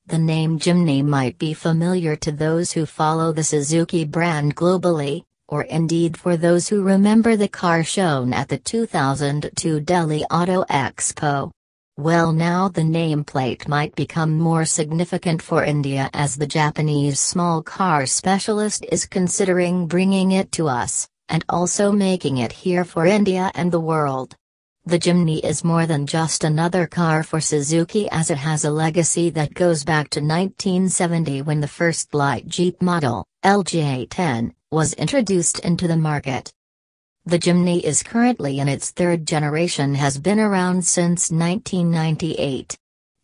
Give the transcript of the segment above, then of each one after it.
The name Jimny might be familiar to those who follow the Suzuki brand globally, or indeed for those who remember the car shown at the 2002 Delhi Auto Expo. Well, now the nameplate might become more significant for India as the Japanese small car specialist is considering bringing it to us, and also making it here for India and the world. The Jimny is more than just another car for Suzuki, as it has a legacy that goes back to 1970 when the first light Jeep model, LJ10, was introduced into the market. The Jimny is currently in its third generation, has been around since 1998.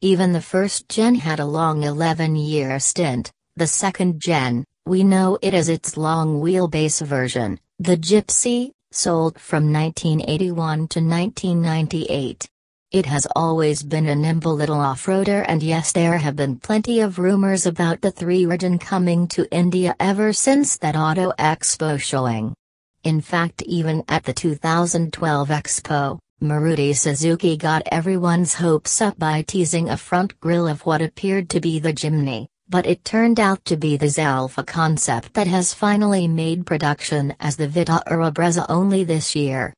Even the first gen had a long 11-year stint. The second gen, we know it as its long wheelbase version, the Gypsy, sold from 1981 to 1998. It has always been a nimble little off-roader, and yes, there have been plenty of rumors about the three-region coming to India ever since that Auto Expo showing. In fact, even at the 2012 Expo, Maruti Suzuki got everyone's hopes up by teasing a front grille of what appeared to be the Jimny, but it turned out to be the Alpha concept that has finally made production as the Vitara Brezza only this year.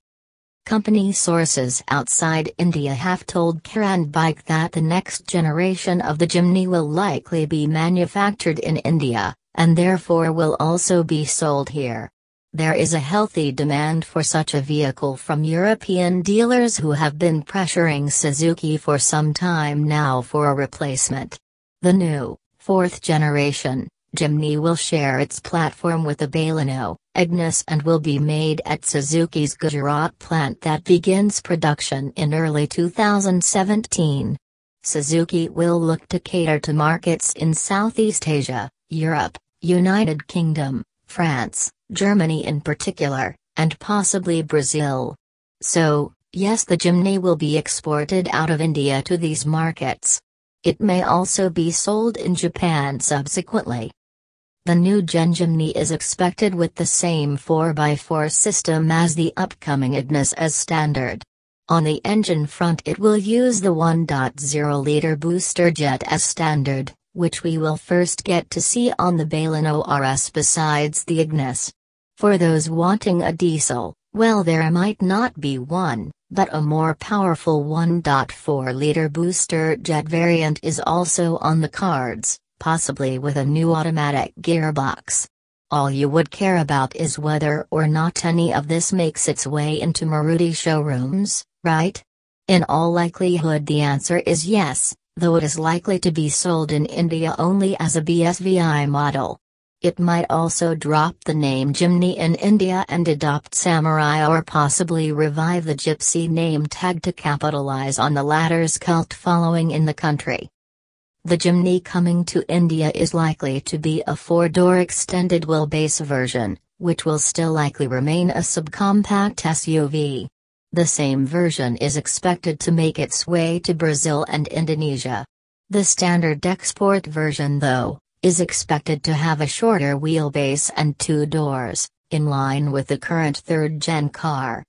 Company sources outside India have told Car and Bike that the next generation of the Jimny will likely be manufactured in India, and therefore will also be sold here. There is a healthy demand for such a vehicle from European dealers who have been pressuring Suzuki for some time now for a replacement. The new, fourth generation, Jimny will share its platform with the Baleno, Ignis, and will be made at Suzuki's Gujarat plant that begins production in early 2017. Suzuki will look to cater to markets in Southeast Asia, Europe, United Kingdom, France, Germany in particular, and possibly Brazil. So, yes, the Jimny will be exported out of India to these markets. It may also be sold in Japan subsequently. The new Gen Jimny is expected with the same 4x4 system as the upcoming Ignis as standard. On the engine front, it will use the 1.0-liter booster jet as standard, which we will first get to see on the Baleno RS besides the Ignis. For those wanting a diesel, well, there might not be one, but a more powerful 1.4-liter booster jet variant is also on the cards, possibly with a new automatic gearbox. All you would care about is whether or not any of this makes its way into Maruti showrooms, right? In all likelihood the answer is yes, though it is likely to be sold in India only as a BSVI model. It might also drop the name Jimny in India and adopt Samurai, or possibly revive the Gypsy name tag to capitalize on the latter's cult following in the country. The Jimny coming to India is likely to be a four-door extended wheelbase version, which will still likely remain a subcompact SUV. The same version is expected to make its way to Brazil and Indonesia. The standard export version, though, is expected to have a shorter wheelbase and two doors, in line with the current third-gen car.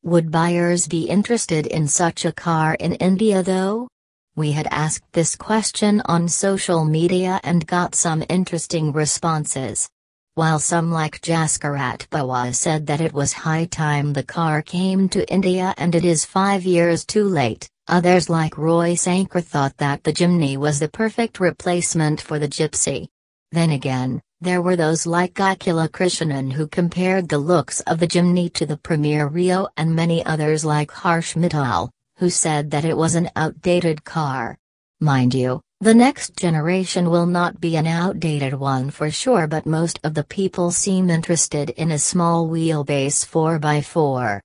Would buyers be interested in such a car in India though? We had asked this question on social media and got some interesting responses. While some like Jaskarat Bawa said that it was high time the car came to India and it is 5 years too late, others like Roy Sankar thought that the Jimny was the perfect replacement for the Gypsy. Then again, there were those like Akila Krishnan who compared the looks of the Jimny to the Premier Rio, and many others like Harsh Mittal, who said that it was an outdated car. Mind you, the next generation will not be an outdated one for sure, but most of the people seem interested in a small wheelbase 4x4.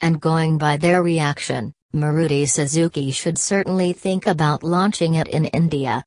And going by their reaction, Maruti Suzuki should certainly think about launching it in India.